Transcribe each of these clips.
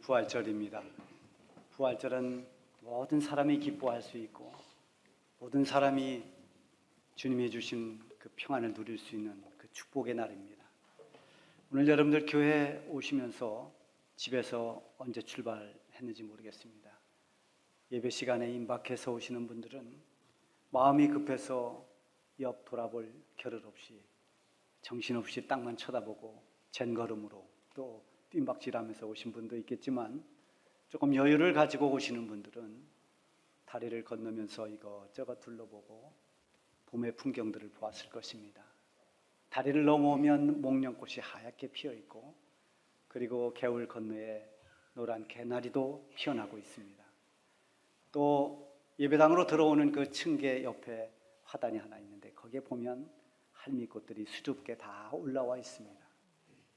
부활절입니다. 부활절은 모든 사람이 기뻐할 수 있고 모든 사람이 주님이 주신 그 평안을 누릴 수 있는 그 축복의 날입니다. 오늘 여러분들 교회에 오시면서 집에서 언제 출발했는지 모르겠습니다. 예배 시간에 임박해서 오시는 분들은 마음이 급해서 옆 돌아볼 겨를 없이 정신없이 땅만 쳐다보고 젠걸음으로 또 뜀박질하면서 오신 분도 있겠지만, 조금 여유를 가지고 오시는 분들은 다리를 건너면서 이것저것 둘러보고 봄의 풍경들을 보았을 것입니다. 다리를 넘어오면 목련꽃이 하얗게 피어있고, 그리고 개울 건너에 노란 개나리도 피어나고 있습니다. 또 예배당으로 들어오는 그 층계 옆에 화단이 하나 있는데 거기에 보면 할미꽃들이 수줍게 다 올라와 있습니다.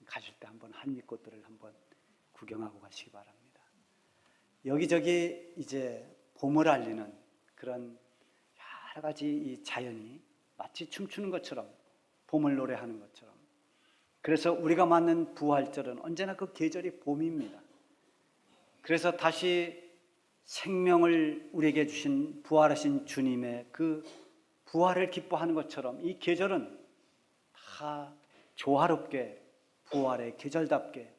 가실 때 한번 할미꽃들을 한번 구경하고 가시기 바랍니다. 여기저기 이제 봄을 알리는 그런 여러 가지 이 자연이 마치 춤추는 것처럼, 봄을 노래하는 것처럼, 그래서 우리가 맞는 부활절은 언제나 그 계절이 봄입니다. 그래서 다시 생명을 우리에게 주신 부활하신 주님의 그 부활을 기뻐하는 것처럼 이 계절은 다 조화롭게 부활의 계절답게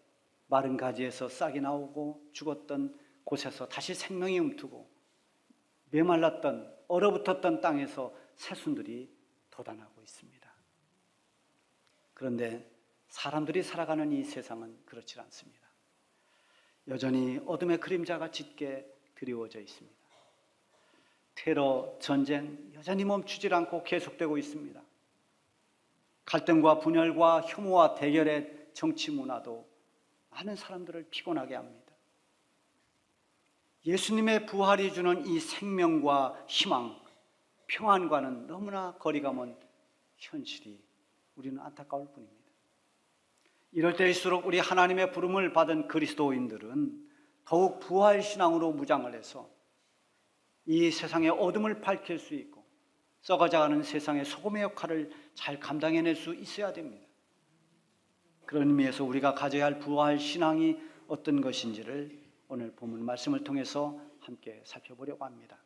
마른 가지에서 싹이 나오고 죽었던 곳에서 다시 생명이 움트고 메말랐던 얼어붙었던 땅에서 새순들이 돋아나고 있습니다. 그런데 사람들이 살아가는 이 세상은 그렇지 않습니다. 여전히 어둠의 그림자가 짙게 드리워져 있습니다. 테러, 전쟁 여전히 멈추질 않고 계속되고 있습니다. 갈등과 분열과 혐오와 대결의 정치 문화도 많은 사람들을 피곤하게 합니다. 예수님의 부활이 주는 이 생명과 희망, 평안과는 너무나 거리가 먼 현실이 우리는 안타까울 뿐입니다. 이럴 때일수록 우리 하나님의 부름을 받은 그리스도인들은 더욱 부활신앙으로 무장을 해서 이 세상의 어둠을 밝힐 수 있고 썩어져가는 세상의 소금의 역할을 잘 감당해낼 수 있어야 됩니다. 그런 의미에서 우리가 가져야 할 부활신앙이 어떤 것인지를 오늘 본문 말씀을 통해서 함께 살펴보려고 합니다.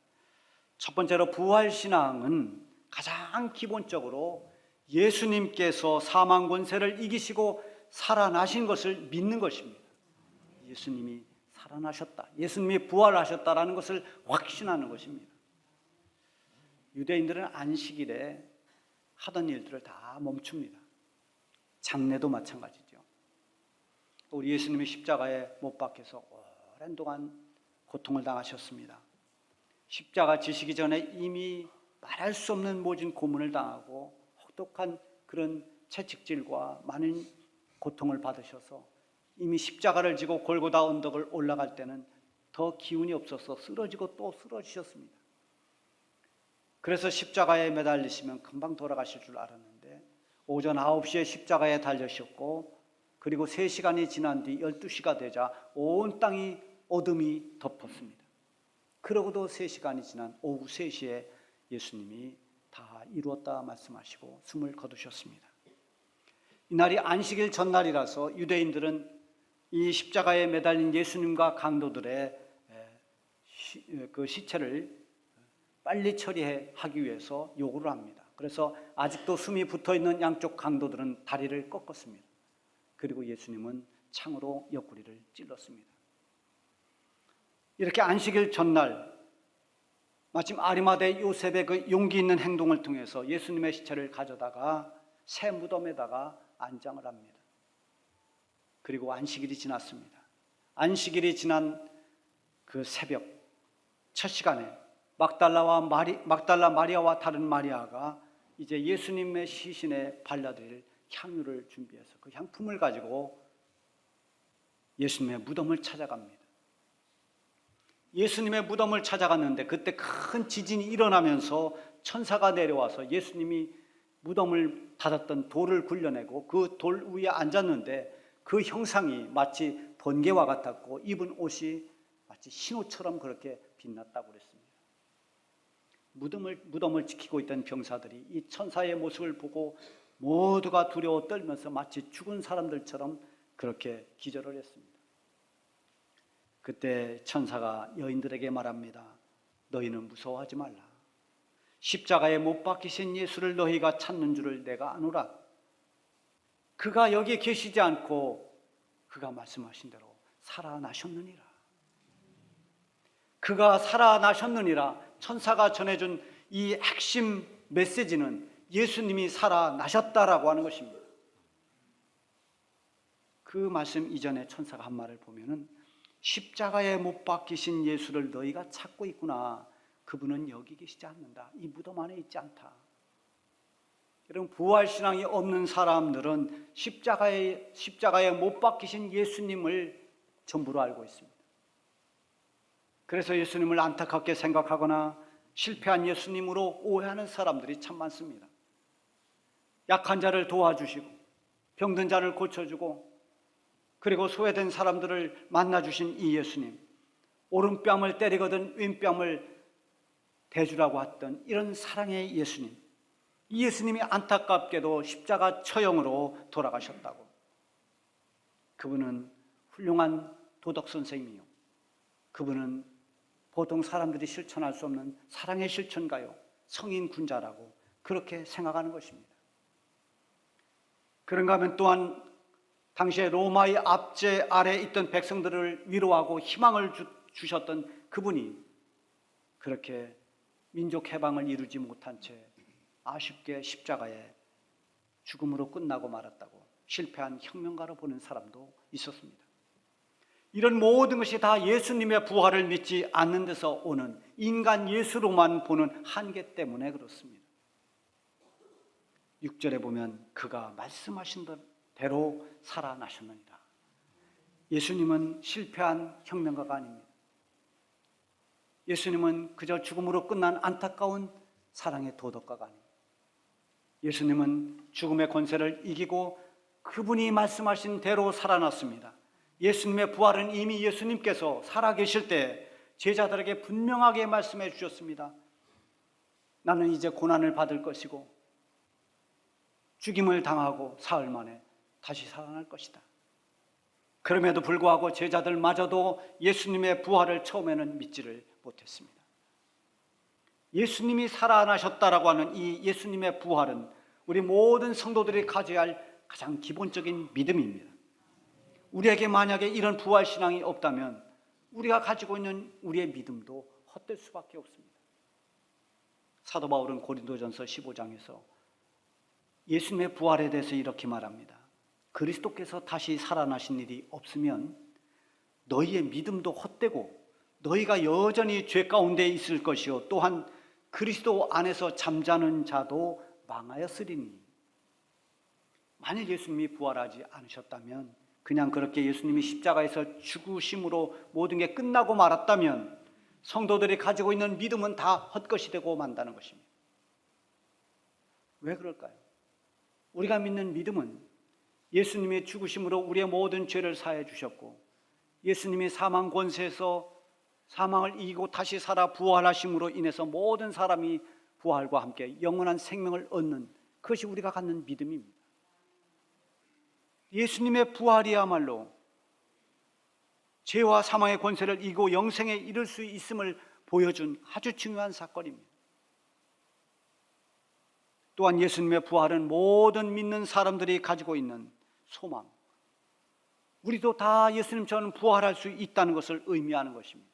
첫 번째로 부활신앙은 가장 기본적으로 예수님께서 사망 권세를 이기시고 살아나신 것을 믿는 것입니다. 예수님이 살아나셨다, 예수님이 부활하셨다라는 것을 확신하는 것입니다. 유대인들은 안식일에 하던 일들을 다 멈춥니다. 장례도 마찬가지죠. 우리 예수님이 십자가에 못 박혀서 오랜 동안 고통을 당하셨습니다. 십자가 지시기 전에 이미 말할 수 없는 모진 고문을 당하고 혹독한 그런 채찍질과 많은 고통을 받으셔서 이미 십자가를 지고 골고다 언덕을 올라갈 때는 더 기운이 없어서 쓰러지고 또 쓰러지셨습니다. 그래서 십자가에 매달리시면 금방 돌아가실 줄 알았는데 오전 9시에 십자가에 달려셨고, 그리고 3시간이 지난 뒤 12시가 되자 온 땅이 어둠이 덮었습니다. 그러고도 3시간이 지난 오후 3시에 예수님이 다 이루었다 말씀하시고 숨을 거두셨습니다. 이날이 안식일 전날이라서 유대인들은 이 십자가에 매달린 예수님과 강도들의 그 시체를 빨리 처리하기 위해서 요구를 합니다. 그래서 아직도 숨이 붙어있는 양쪽 강도들은 다리를 꺾었습니다. 그리고 예수님은 창으로 옆구리를 찔렀습니다. 이렇게 안식일 전날 마침 아리마대 요셉의 그 용기 있는 행동을 통해서 예수님의 시체를 가져다가 새 무덤에다가 안장을 합니다. 그리고 안식일이 지났습니다. 안식일이 지난 그 새벽 첫 시간에 막달라 마리아와 다른 마리아가 이제 예수님의 시신에 발라드릴 향유를 준비해서 그 향품을 가지고 예수님의 무덤을 찾아갑니다. 예수님의 무덤을 찾아갔는데 그때 큰 지진이 일어나면서 천사가 내려와서 예수님이 무덤을 닫았던 돌을 굴려내고 그 돌 위에 앉았는데 그 형상이 마치 번개와 같았고 입은 옷이 마치 신호처럼 그렇게 빛났다고 그랬습니다. 무덤을 지키고 있던 병사들이 이 천사의 모습을 보고 모두가 두려워 떨면서 마치 죽은 사람들처럼 그렇게 기절을 했습니다. 그때 천사가 여인들에게 말합니다. 너희는 무서워하지 말라. 십자가에 못 박히신 예수를 너희가 찾는 줄을 내가 아노라. 그가 여기에 계시지 않고 그가 말씀하신 대로 살아나셨느니라. 그가 살아나셨느니라. 천사가 전해준 이 핵심 메시지는 예수님이 살아나셨다라고 하는 것입니다. 그 말씀 이전에 천사가 한 말을 보면은 십자가에 못 박히신 예수를 너희가 찾고 있구나. 그분은 여기 계시지 않는다. 이 무덤 안에 있지 않다. 여러분, 부활신앙이 없는 사람들은 십자가에 못 박히신 예수님을 전부로 알고 있습니다. 그래서 예수님을 안타깝게 생각하거나 실패한 예수님으로 오해하는 사람들이 참 많습니다. 약한 자를 도와주시고 병든 자를 고쳐주고 그리고 소외된 사람들을 만나주신 이 예수님, 오른뺨을 때리거든 왼뺨을 대주라고 했던 이런 사랑의 예수님, 이 예수님이 안타깝게도 십자가 처형으로 돌아가셨다고. 그분은 훌륭한 도덕 선생이요, 그분은 보통 사람들이 실천할 수 없는 사랑의 실천가요, 성인 군자라고 그렇게 생각하는 것입니다. 그런가 하면 또한 당시에 로마의 압제 아래 있던 백성들을 위로하고 희망을 주셨던 그분이 그렇게 민족 해방을 이루지 못한 채 아쉽게 십자가에 죽음으로 끝나고 말았다고 실패한 혁명가로 보는 사람도 있었습니다. 이런 모든 것이 다 예수님의 부활을 믿지 않는 데서 오는 인간 예수로만 보는 한계 때문에 그렇습니다. 6절에 보면 그가 말씀하신 대로 살아나셨느니라. 예수님은 실패한 혁명가가 아닙니다. 예수님은 그저 죽음으로 끝난 안타까운 사랑의 도덕가가 아닙니다. 예수님은 죽음의 권세를 이기고 그분이 말씀하신 대로 살아났습니다. 예수님의 부활은 이미 예수님께서 살아계실 때 제자들에게 분명하게 말씀해 주셨습니다. 나는 이제 고난을 받을 것이고 죽임을 당하고 사흘 만에 다시 살아날 것이다. 그럼에도 불구하고 제자들마저도 예수님의 부활을 처음에는 믿지를 못했습니다. 예수님이 살아나셨다라고 하는 이 예수님의 부활은 우리 모든 성도들이 가져야 할 가장 기본적인 믿음입니다. 우리에게 만약에 이런 부활 신앙이 없다면 우리가 가지고 있는 우리의 믿음도 헛될 수밖에 없습니다. 사도 바울은 고린도전서 15장에서 예수님의 부활에 대해서 이렇게 말합니다. 그리스도께서 다시 살아나신 일이 없으면 너희의 믿음도 헛되고 너희가 여전히 죄 가운데 있을 것이요 또한 그리스도 안에서 잠자는 자도 망하였으리니. 만약 예수님이 부활하지 않으셨다면, 그냥 그렇게 예수님이 십자가에서 죽으심으로 모든 게 끝나고 말았다면 성도들이 가지고 있는 믿음은 다 헛것이 되고 만다는 것입니다. 왜 그럴까요? 우리가 믿는 믿음은 예수님의 죽으심으로 우리의 모든 죄를 사해 주셨고, 예수님이 사망 권세에서 사망을 이기고 다시 살아 부활하심으로 인해서 모든 사람이 부활과 함께 영원한 생명을 얻는, 그것이 우리가 갖는 믿음입니다. 예수님의 부활이야말로 죄와 사망의 권세를 이기고 영생에 이를 수 있음을 보여준 아주 중요한 사건입니다. 또한 예수님의 부활은 모든 믿는 사람들이 가지고 있는 소망, 우리도 다 예수님처럼 부활할 수 있다는 것을 의미하는 것입니다.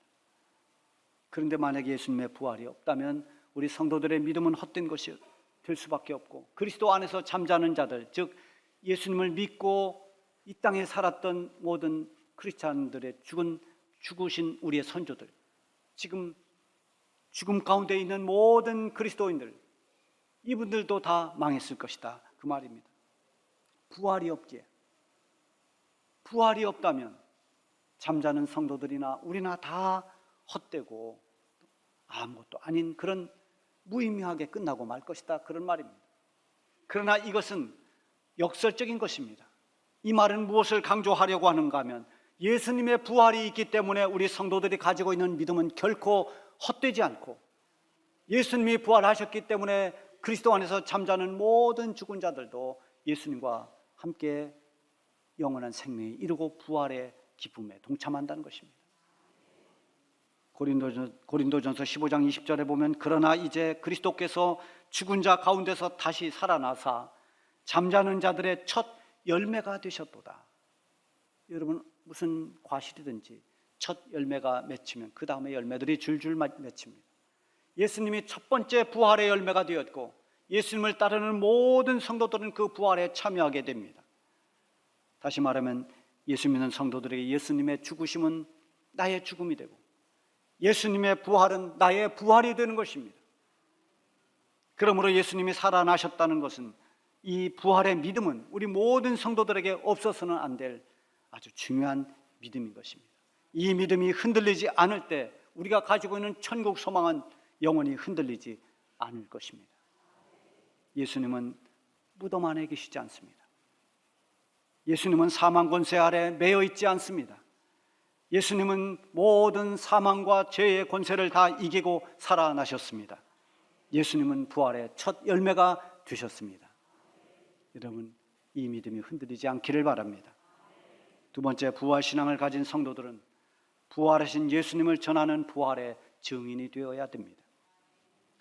그런데 만약에 예수님의 부활이 없다면 우리 성도들의 믿음은 헛된 것이 될 수밖에 없고, 그리스도 안에서 잠자는 자들, 즉 예수님을 믿고 이 땅에 살았던 모든 크리스찬들의 죽으신 우리의 선조들, 지금 죽음 가운데 있는 모든 그리스도인들, 이분들도 다 망했을 것이다, 그 말입니다. 부활이 없기에, 부활이 없다면 잠자는 성도들이나 우리나 다 헛되고 아무것도 아닌 그런 무의미하게 끝나고 말 것이다, 그런 말입니다. 그러나 이것은 역설적인 것입니다. 이 말은 무엇을 강조하려고 하는가 하면, 예수님의 부활이 있기 때문에 우리 성도들이 가지고 있는 믿음은 결코 헛되지 않고, 예수님이 부활하셨기 때문에 그리스도 안에서 잠자는 모든 죽은 자들도 예수님과 함께 영원한 생명에 이르고 부활의 기쁨에 동참한다는 것입니다. 고린도전서 15장 20절에 보면 그러나 이제 그리스도께서 죽은 자 가운데서 다시 살아나사 잠자는 자들의 첫 열매가 되셨도다. 여러분, 무슨 과실이든지 첫 열매가 맺히면 그 다음에 열매들이 줄줄 맺힙니다. 예수님이 첫 번째 부활의 열매가 되었고 예수님을 따르는 모든 성도들은 그 부활에 참여하게 됩니다. 다시 말하면 예수 믿는 성도들에게 예수님의 죽으심은 나의 죽음이 되고 예수님의 부활은 나의 부활이 되는 것입니다. 그러므로 예수님이 살아나셨다는 것은 이 부활의 믿음은 우리 모든 성도들에게 없어서는 안 될 아주 중요한 믿음인 것입니다. 이 믿음이 흔들리지 않을 때 우리가 가지고 있는 천국 소망은 영원히 흔들리지 않을 것입니다. 예수님은 무덤 안에 계시지 않습니다. 예수님은 사망 권세 아래 매여 있지 않습니다. 예수님은 모든 사망과 죄의 권세를 다 이기고 살아나셨습니다. 예수님은 부활의 첫 열매가 되셨습니다. 여러분, 이 믿음이 흔들리지 않기를 바랍니다. 두 번째, 부활신앙을 가진 성도들은 부활하신 예수님을 전하는 부활의 증인이 되어야 됩니다.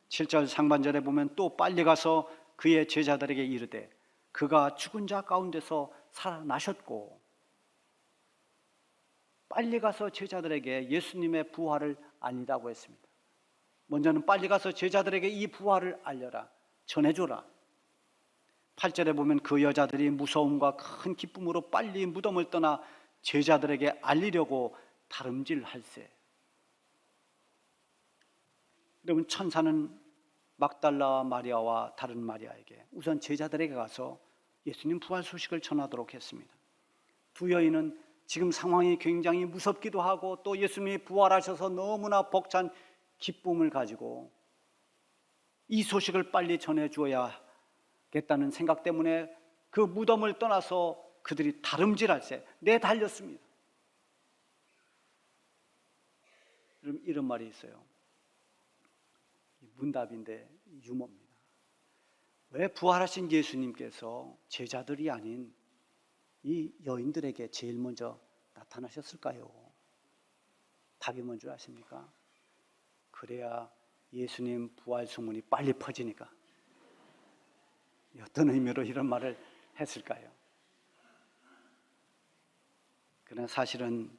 7절 상반절에 보면 또 빨리 가서 그의 제자들에게 이르되 그가 죽은 자 가운데서 살아나셨고, 빨리 가서 제자들에게 예수님의 부활을 알리라고 했습니다. 먼저는 빨리 가서 제자들에게 이 부활을 알려라, 전해줘라. 8절에 보면 그 여자들이 무서움과 큰 기쁨으로 빨리 무덤을 떠나 제자들에게 알리려고 다름질할세. 여러분, 천사는 막달라 마리아와 다른 마리아에게 우선 제자들에게 가서 예수님 부활 소식을 전하도록 했습니다. 두 여인은 지금 상황이 굉장히 무섭기도 하고 또 예수님이 부활하셔서 너무나 벅찬 기쁨을 가지고 이 소식을 빨리 전해주어야겠다는 생각 때문에 그 무덤을 떠나서 그들이 다름질할새 내달렸습니다. 이런 말이 있어요. 문답인데 유머입니다. 왜 부활하신 예수님께서 제자들이 아닌 이 여인들에게 제일 먼저 나타나셨을까요? 답이 뭔지 아십니까? 그래야 예수님 부활 소문이 빨리 퍼지니까. 어떤 의미로 이런 말을 했을까요? 그러나 사실은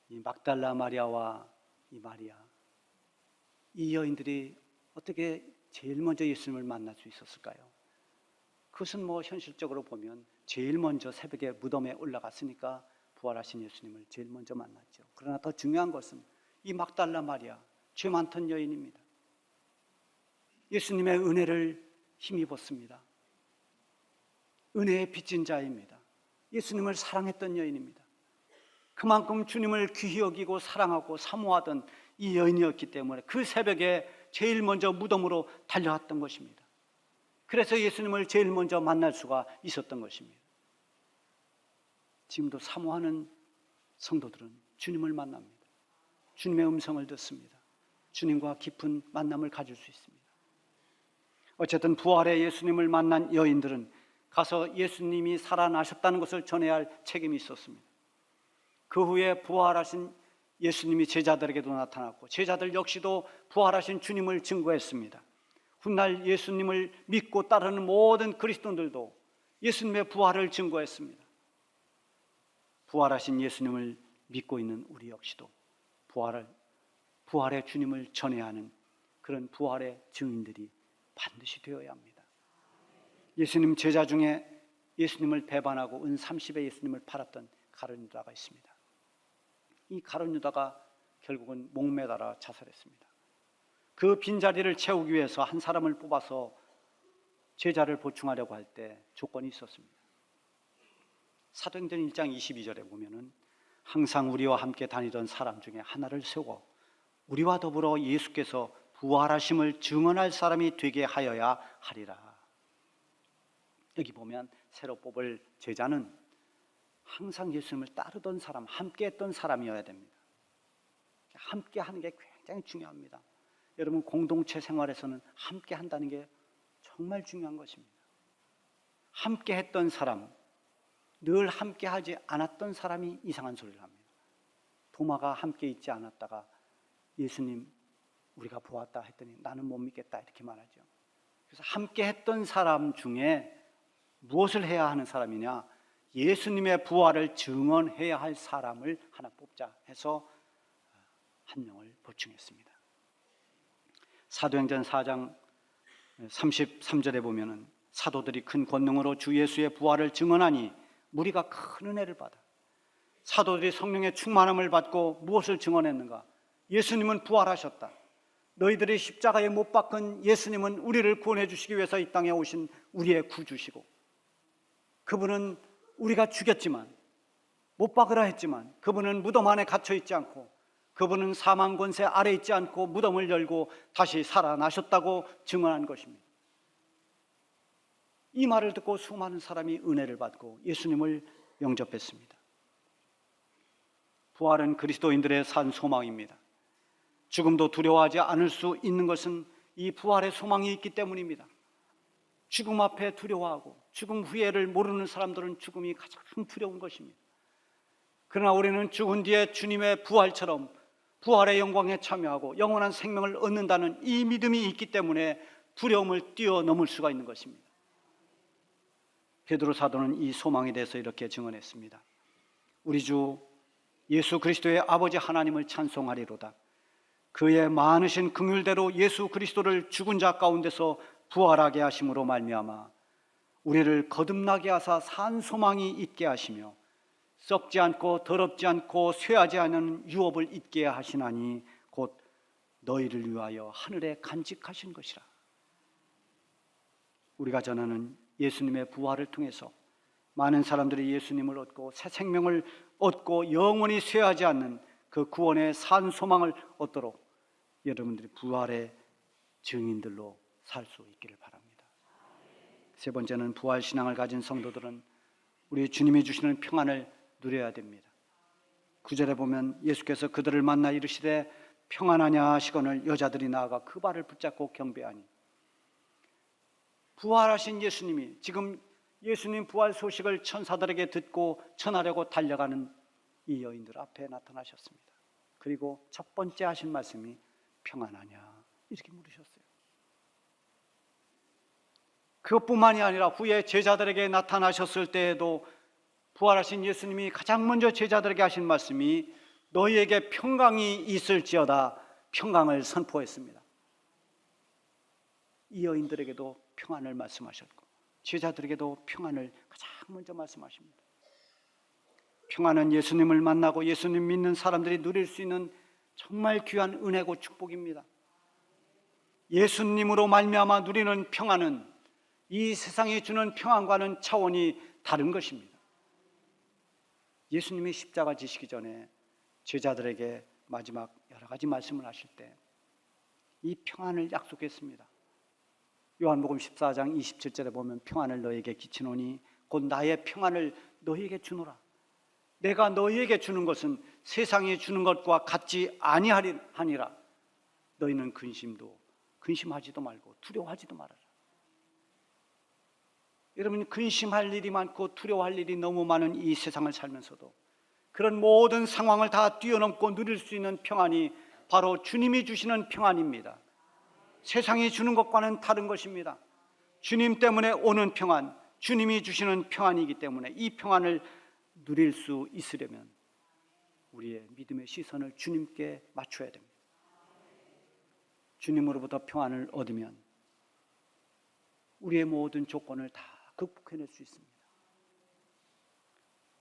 이 막달라 마리아와 이 마리아, 이 여인들이 어떻게 제일 먼저 예수님을 만날 수 있었을까요? 그것은 현실적으로 보면 제일 먼저 새벽에 무덤에 올라갔으니까 부활하신 예수님을 제일 먼저 만났죠. 그러나 더 중요한 것은 이 막달라 마리아, 죄 많던 여인입니다. 예수님의 은혜를 힘입었습니다. 은혜에 빚진 자입니다. 예수님을 사랑했던 여인입니다. 그만큼 주님을 귀히 여기고 사랑하고 사모하던 이 여인이었기 때문에 그 새벽에 제일 먼저 무덤으로 달려왔던 것입니다. 그래서 예수님을 제일 먼저 만날 수가 있었던 것입니다. 지금도 사모하는 성도들은 주님을 만납니다. 주님의 음성을 듣습니다. 주님과 깊은 만남을 가질 수 있습니다. 어쨌든 부활의 예수님을 만난 여인들은 가서 예수님이 살아나셨다는 것을 전해야 할 책임이 있었습니다. 그 후에 부활하신 예수님이 제자들에게도 나타났고 제자들 역시도 부활하신 주님을 증거했습니다. 훗날 예수님을 믿고 따르는 모든 그리스도인들도 예수님의 부활을 증거했습니다. 부활하신 예수님을 믿고 있는 우리 역시도 부활의 주님을 전해야 하는 그런 부활의 증인들이 반드시 되어야 합니다. 예수님 제자 중에 예수님을 배반하고 은 30에 예수님을 팔았던 가룟 유다가 있습니다. 이 가룟 유다가 결국은 목매달아 자살했습니다. 그 빈자리를 채우기 위해서 한 사람을 뽑아서 제자를 보충하려고 할 때 조건이 있었습니다. 사도행전 1장 22절에 보면은 항상 우리와 함께 다니던 사람 중에 하나를 세워 우리와 더불어 예수께서 부활하심을 증언할 사람이 되게 하여야 하리라. 여기 보면 새로 뽑을 제자는 항상 예수님을 따르던 사람, 함께 했던 사람이어야 됩니다. 함께 하는 게 굉장히 중요합니다. 여러분, 공동체 생활에서는 함께 한다는 게 정말 중요한 것입니다. 함께 했던 사람, 늘 함께 하지 않았던 사람이 이상한 소리를 합니다. 도마가 함께 있지 않았다가 예수님 우리가 보았다 했더니 나는 못 믿겠다 이렇게 말하죠. 그래서 함께 했던 사람 중에 무엇을 해야 하는 사람이냐? 예수님의 부활을 증언해야 할 사람을 하나 뽑자 해서 한 명을 보충했습니다. 사도행전 4장 33절에 보면은 사도들이 큰 권능으로 주 예수의 부활을 증언하니 무리가 큰 은혜를 받아. 사도들이 성령의 충만함을 받고 무엇을 증언했는가? 예수님은 부활하셨다. 너희들이 십자가에 못 박힌 예수님은 우리를 구원해 주시기 위해서 이 땅에 오신 우리의 구주시고, 그분은 우리가 죽였지만, 못 박으라 했지만 그분은 무덤 안에 갇혀 있지 않고, 그분은 사망 권세 아래 있지 않고 무덤을 열고 다시 살아나셨다고 증언한 것입니다. 이 말을 듣고 수많은 사람이 은혜를 받고 예수님을 영접했습니다. 부활은 그리스도인들의 산 소망입니다. 죽음도 두려워하지 않을 수 있는 것은 이 부활의 소망이 있기 때문입니다. 죽음 앞에 두려워하고 죽음 후회를 모르는 사람들은 죽음이 가장 두려운 것입니다. 그러나 우리는 죽은 뒤에 주님의 부활처럼 부활의 영광에 참여하고 영원한 생명을 얻는다는 이 믿음이 있기 때문에 두려움을 뛰어넘을 수가 있는 것입니다. 베드로 사도는 이 소망에 대해서 이렇게 증언했습니다. 우리 주 예수 그리스도의 아버지 하나님을 찬송하리로다. 그의 많으신 긍휼대로 예수 그리스도를 죽은 자 가운데서 부활하게 하심으로 말미암아 우리를 거듭나게 하사 산 소망이 있게 하시며 썩지 않고 더럽지 않고 쇠하지 않은 유업을 있게 하시나니 곧 너희를 위하여 하늘에 간직하신 것이라. 우리가 전하는 예수님의 부활을 통해서 많은 사람들이 예수님을 얻고 새 생명을 얻고 영원히 쇠하지 않는 그 구원의 산 소망을 얻도록 여러분들이 부활의 증인들로 살 수 있기를 바랍니다. 세 번째는 부활 신앙을 가진 성도들은 우리 주님이 주시는 평안을 누려야 됩니다. 9절에 보면 예수께서 그들을 만나 이르시되 평안하냐 하시거늘 여자들이 나아가 그 발을 붙잡고 경배하니, 부활하신 예수님이 지금 예수님 부활 소식을 천사들에게 듣고 전하려고 달려가는 이 여인들 앞에 나타나셨습니다. 그리고 첫 번째 하신 말씀이 평안하냐 이렇게 물으셨어요. 그것뿐만이 아니라 후에 제자들에게 나타나셨을 때에도 부활하신 예수님이 가장 먼저 제자들에게 하신 말씀이 너희에게 평강이 있을지어다 평강을 선포했습니다. 이 여인들에게도 평안을 말씀하셨고 제자들에게도 평안을 가장 먼저 말씀하십니다. 평안은 예수님을 만나고 예수님 믿는 사람들이 누릴 수 있는 정말 귀한 은혜고 축복입니다. 예수님으로 말미암아 누리는 평안은 이 세상이 주는 평안과는 차원이 다른 것입니다. 예수님이 십자가 지시기 전에 제자들에게 마지막 여러 가지 말씀을 하실 때 이 평안을 약속했습니다. 요한복음 14장 27절에 보면 평안을 너희에게 끼치노니 곧 나의 평안을 너희에게 주노라. 내가 너희에게 주는 것은 세상이 주는 것과 같지 아니하니라. 너희는 근심하지도 말고 두려워하지도 말아라. 여러분, 근심할 일이 많고 두려워할 일이 너무 많은 이 세상을 살면서도 그런 모든 상황을 다 뛰어넘고 누릴 수 있는 평안이 바로 주님이 주시는 평안입니다. 세상이 주는 것과는 다른 것입니다. 주님 때문에 오는 평안, 주님이 주시는 평안이기 때문에 이 평안을 누릴 수 있으려면 우리의 믿음의 시선을 주님께 맞춰야 됩니다. 주님으로부터 평안을 얻으면 우리의 모든 조건을 다 극복해낼 수 있습니다.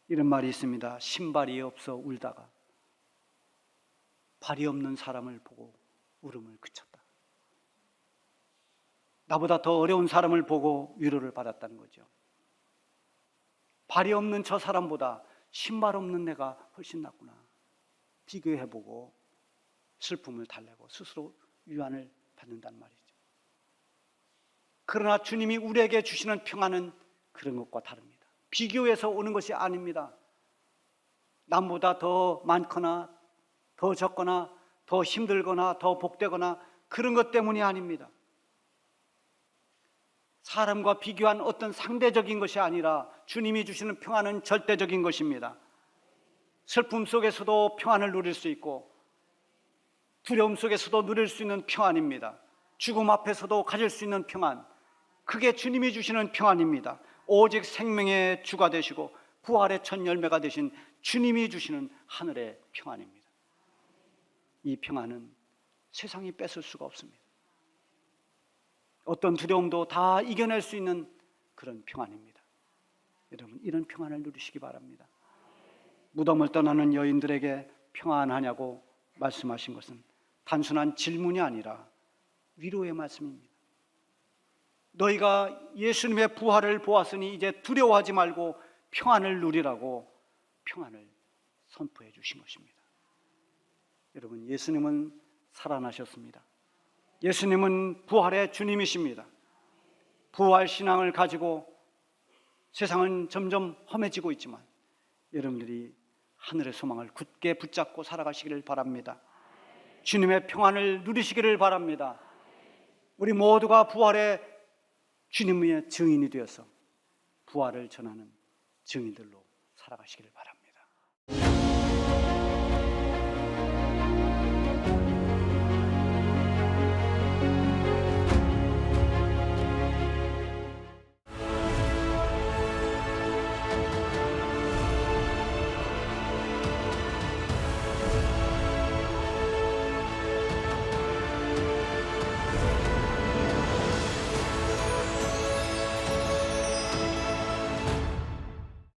이런 말이 있습니다. 신발이 없어 울다가 발이 없는 사람을 보고 울음을 그쳤다. 나보다 더 어려운 사람을 보고 위로를 받았다는 거죠. 발이 없는 저 사람보다 신발 없는 내가 훨씬 낫구나. 비교해보고 슬픔을 달래고 스스로 위안을 받는다는 말이죠. 그러나 주님이 우리에게 주시는 평안은 그런 것과 다릅니다. 비교해서 오는 것이 아닙니다. 남보다 더 많거나 더 적거나 더 힘들거나 더 복되거나 그런 것 때문이 아닙니다. 사람과 비교한 어떤 상대적인 것이 아니라 주님이 주시는 평안은 절대적인 것입니다. 슬픔 속에서도 평안을 누릴 수 있고 두려움 속에서도 누릴 수 있는 평안입니다. 죽음 앞에서도 가질 수 있는 평안, 그게 주님이 주시는 평안입니다. 오직 생명의 주가 되시고 부활의 첫 열매가 되신 주님이 주시는 하늘의 평안입니다. 이 평안은 세상이 뺏을 수가 없습니다. 어떤 두려움도 다 이겨낼 수 있는 그런 평안입니다. 여러분, 이런 평안을 누리시기 바랍니다. 무덤을 떠나는 여인들에게 평안하냐고 말씀하신 것은 단순한 질문이 아니라 위로의 말씀입니다. 너희가 예수님의 부활을 보았으니 이제 두려워하지 말고 평안을 누리라고 평안을 선포해 주신 것입니다. 여러분, 예수님은 살아나셨습니다. 예수님은 부활의 주님이십니다. 부활 신앙을 가지고 세상은 점점 험해지고 있지만 여러분들이 하늘의 소망을 굳게 붙잡고 살아가시기를 바랍니다. 주님의 평안을 누리시기를 바랍니다. 우리 모두가 부활의 주님의 증인이 되어서 부활을 전하는 증인들로 살아가시기를 바랍니다.